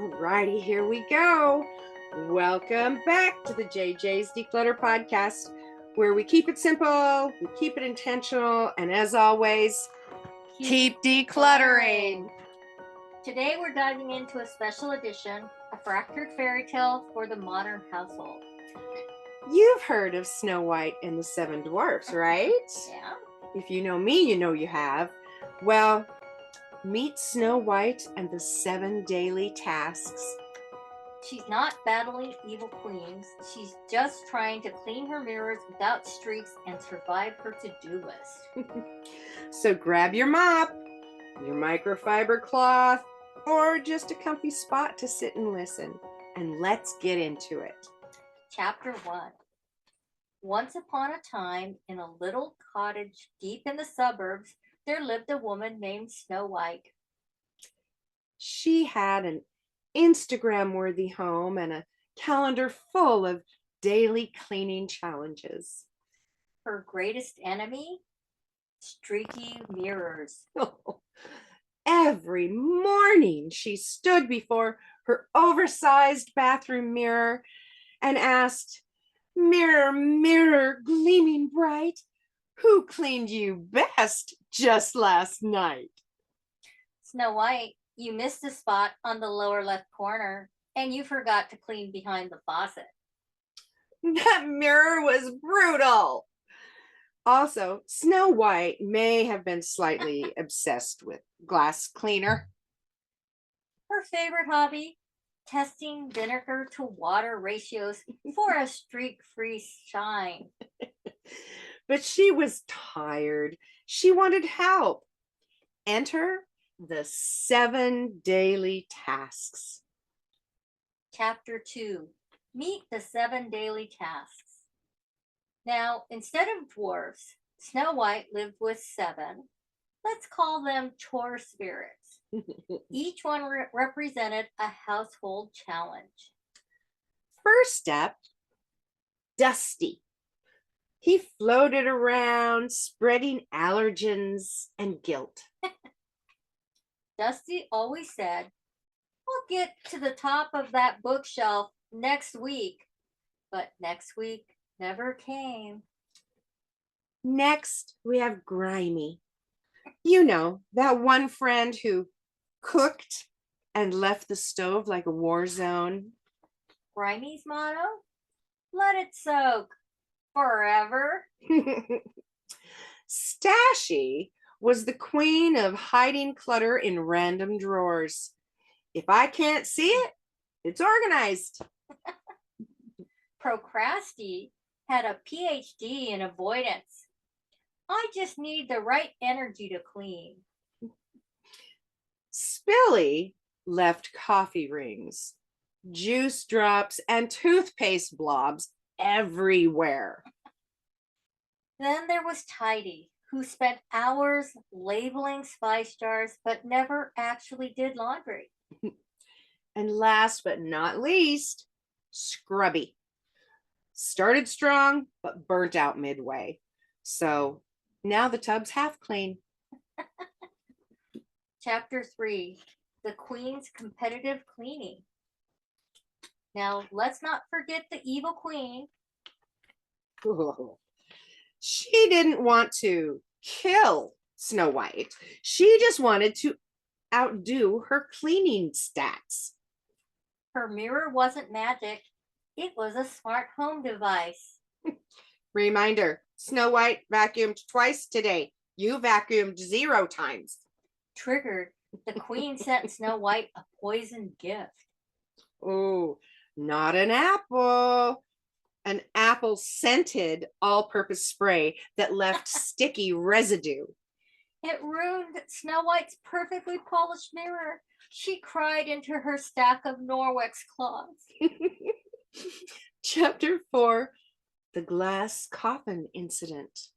Alrighty, here we go. Welcome back to the JJ's DEclutter podcast, where we keep it simple, we keep it intentional, and as always, keep decluttering. Today we're diving into a special edition, a fractured fairy tale for the modern household. You've heard of Snow White and the Seven Dwarfs, right? Yeah. If you know me, you know you have. Well, meet Snow White and the 7 daily tasks. She's not battling evil queens. She's just trying to clean her mirrors without streaks and survive her to-do list. So grab your mop, your microfiber cloth, or just a comfy spot to sit and listen. And let's get into it. Chapter 1. Once upon a time, in a little cottage deep in the suburbs, there lived a woman named Snow White. She had an Instagram-worthy home and a calendar full of daily cleaning challenges. Her greatest enemy? Streaky mirrors. Every morning she stood before her oversized bathroom mirror and asked, "Mirror, mirror, gleaming bright, who cleaned you best just last night?" Snow White, you missed a spot on the lower left corner, and you forgot to clean behind the faucet. That mirror was brutal. Also, Snow White may have been slightly obsessed with glass cleaner. Her favorite hobby? Testing vinegar to water ratios for a streak-free shine. But she was tired. She wanted help. Enter the 7 daily tasks. Chapter 2. Meet the 7 daily tasks. Now, instead of dwarfs, Snow White lived with 7. Let's call them chore spirits. Each one represented a household challenge. First step, Dusty. He floated around, spreading allergens and guilt. Dusty always said, "I'll get to the top of that bookshelf next week." But next week never came. Next, we have Grimy. You know, that one friend who cooked and left the stove like a war zone. Grimy's motto? Let it soak forever. Stashy was the queen of hiding clutter in random drawers. If I can't see it, it's organized. Procrasti had a PhD in avoidance. I just need the right energy to clean. Spilly left coffee rings, juice drops, and toothpaste blobs everywhere. Then there was Tidy, who spent hours labeling spice jars but never actually did laundry. And last but not least, Scrubby. Started strong, but burnt out midway. So now the tub's half clean. Chapter 3. The Queen's Competitive Cleaning. Now, let's not forget the evil queen. She didn't want to kill Snow White. She just wanted to outdo her cleaning stats. Her mirror wasn't magic. It was a smart home device. Reminder, Snow White vacuumed twice today. You vacuumed 0 times. Triggered, the queen sent Snow White a poison gift. Oh, not an apple. An apple-scented all-purpose spray that left sticky residue. It ruined Snow White's perfectly polished mirror. She cried into her stack of Norwex cloths. Chapter 4, the glass coffin incident.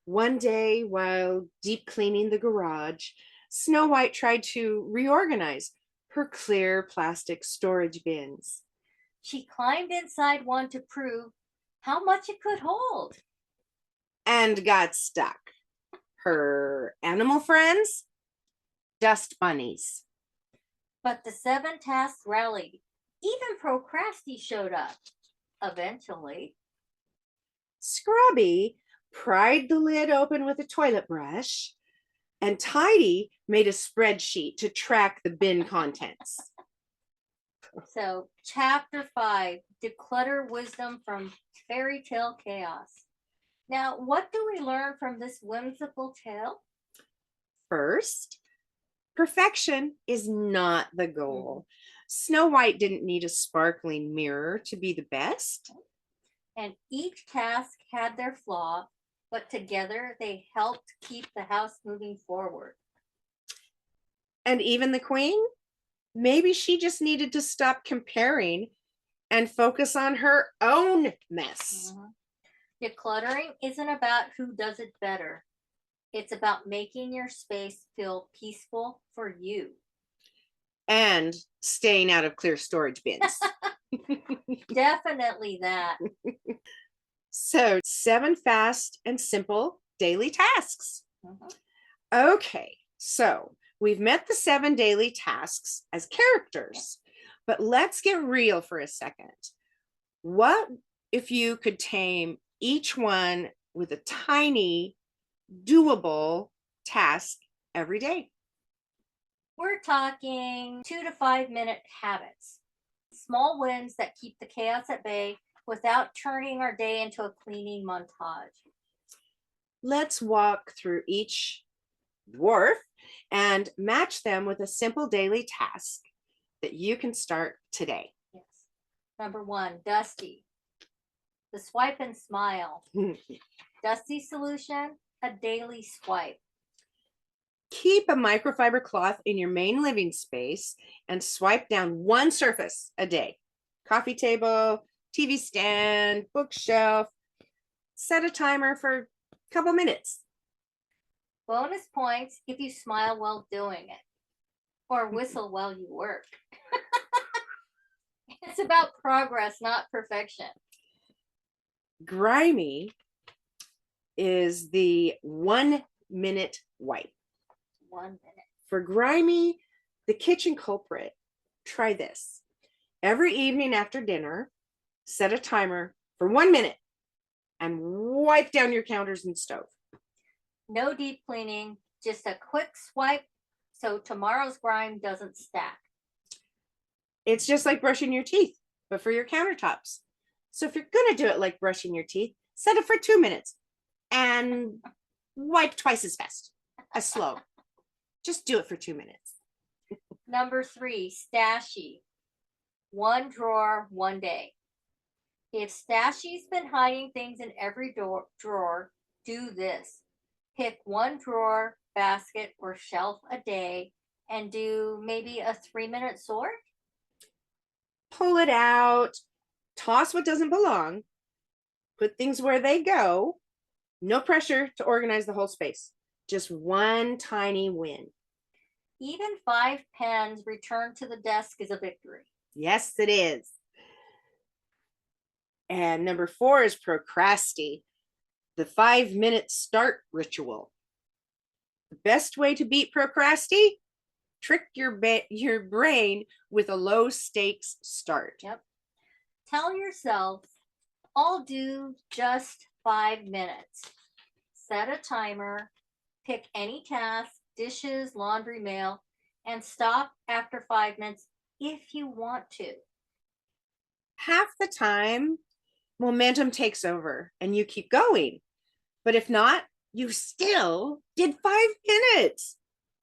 One day, while deep cleaning the garage, Snow White tried to reorganize her clear plastic storage bins. She climbed inside one to prove how much it could hold. And got stuck. Her animal friends? Dust bunnies. But the 7 tasks rallied. Even Procrasti showed up eventually. Scrubby pried the lid open with a toilet brush, and Tidy made a spreadsheet to track the bin contents. So, chapter 5, Declutter Wisdom from Fairy Tale Chaos. Now, what do we learn from this whimsical tale? First, perfection is not the goal. Snow White didn't need a sparkling mirror to be the best. And each task had their flaw, but together they helped keep the house moving forward. And even the queen, maybe she just needed to stop comparing and focus on her own mess. Decluttering isn't about who does it better. It's about making your space feel peaceful for you. And staying out of clear storage bins. Definitely that. So, 7 fast and simple daily tasks. Okay, so we've met the 7 daily tasks as characters, but let's get real for a second. What if you could tame each one with a tiny, doable task every day? We're talking 2 to 5 minute habits. Small wins that keep the chaos at bay without turning our day into a cleaning montage. Let's walk through each dwarf and match them with a simple daily task that you can start today. Yes. Number 1, Dusty. The swipe and smile. Dusty's solution, a daily swipe. Keep a microfiber cloth in your main living space and swipe down one surface a day. Coffee table, TV stand, bookshelf. Set a timer for a couple minutes. Bonus points if you smile while doing it or whistle while you work. It's about progress, not perfection. Grimy is the 1 minute wipe. 1 minute. For Grimy, the kitchen culprit, try this. Every evening after dinner, set a timer for 1 minute and wipe down your counters and stove. No deep cleaning, just a quick swipe so tomorrow's grime doesn't stack. It's just like brushing your teeth, but for your countertops. So if you're going to do it like brushing your teeth, set it for 2 minutes and wipe twice as fast, as slow. Just do it for 2 minutes. Number 3, Stashy. 1 drawer, 1 day. If Stashy's been hiding things in every drawer, do this. Pick 1 drawer, basket, or shelf a day and do maybe a 3-minute sort. Pull it out, toss what doesn't belong, put things where they go. No pressure to organize the whole space. Just one tiny win. Even 5 pens returned to the desk is a victory. Yes, it is. And number 4 is procrasti, the 5-minute start ritual. The best way to beat procrasti? Trick your brain with a low stakes start. Yep. Tell yourself, I'll do just 5 minutes. Set a timer, pick any task, dishes, laundry, mail, and stop after 5 minutes if you want to. Half the time, momentum takes over and you keep going. But if not, you still did 5 minutes.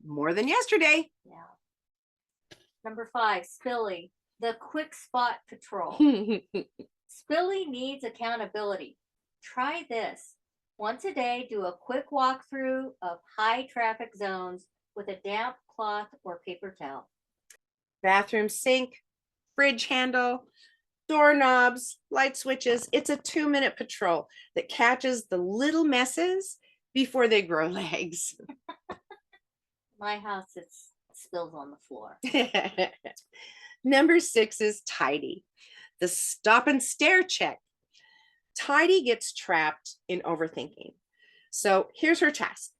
More than yesterday. Yeah. Number 5, Spilly, the quick spot patrol. Spilly needs accountability. Try this. Once a day, do a quick walkthrough of high traffic zones with a damp cloth or paper towel. Bathroom sink, fridge handle, doorknobs, light switches. It's a 2-minute patrol that catches the little messes before they grow legs. My house, it spills on the floor. Number 6 is tidy, the stop and stare check. Tidy gets trapped in overthinking. So here's her task.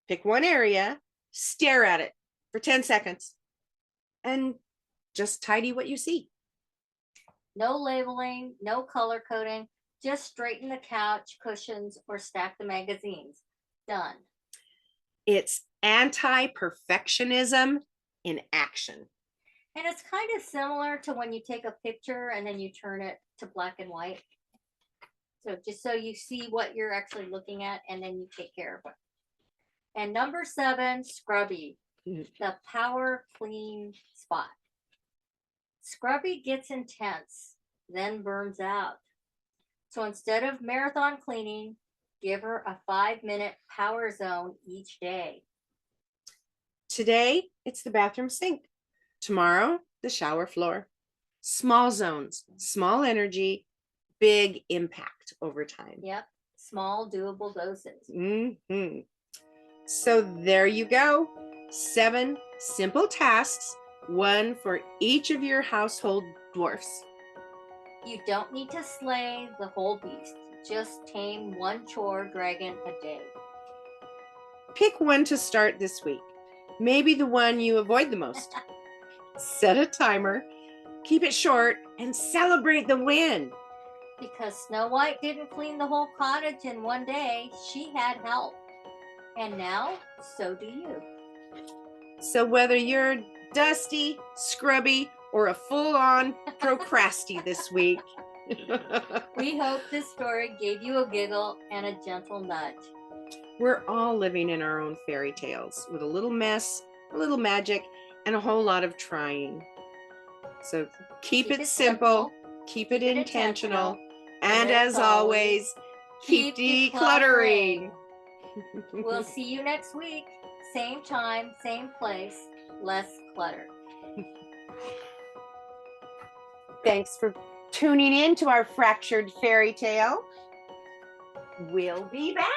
Pick one area, stare at it for 10 seconds, and just tidy what you see. No labeling, no color coding, just straighten the couch, cushions, or stack the magazines. Done. It's anti-perfectionism in action. And it's kind of similar to when you take a picture and then you turn it to black and white. So just so you see what you're actually looking at and then you take care of it. And number 7, scrubby, the power clean spot. Scrubby gets intense, then burns out. So instead of marathon cleaning, give her a 5-minute power zone each day. Today, it's the bathroom sink. Tomorrow, the shower floor. Small zones, small energy, big impact over time. Yep, small doable doses. Mm-hmm. So there you go. 7 simple tasks, one for each of your household dwarfs. You don't need to slay the whole beast. Just tame one chore dragon a day. Pick one to start this week. Maybe the one you avoid the most. Set a timer, keep it short, and celebrate the win. Because Snow White didn't clean the whole cottage in one day, she had help. And now, so do you. So whether you're dusty, scrubby, or a full-on procrasty this week, we hope this story gave you a giggle and a gentle nudge. We're all living in our own fairy tales with a little mess, a little magic, and a whole lot of trying. So keep it simple, keep it intentional, and as always, keep decluttering. We'll see you next week. Same time, same place, less clutter. Thanks for tuning in to our fractured fairy tale. We'll be back.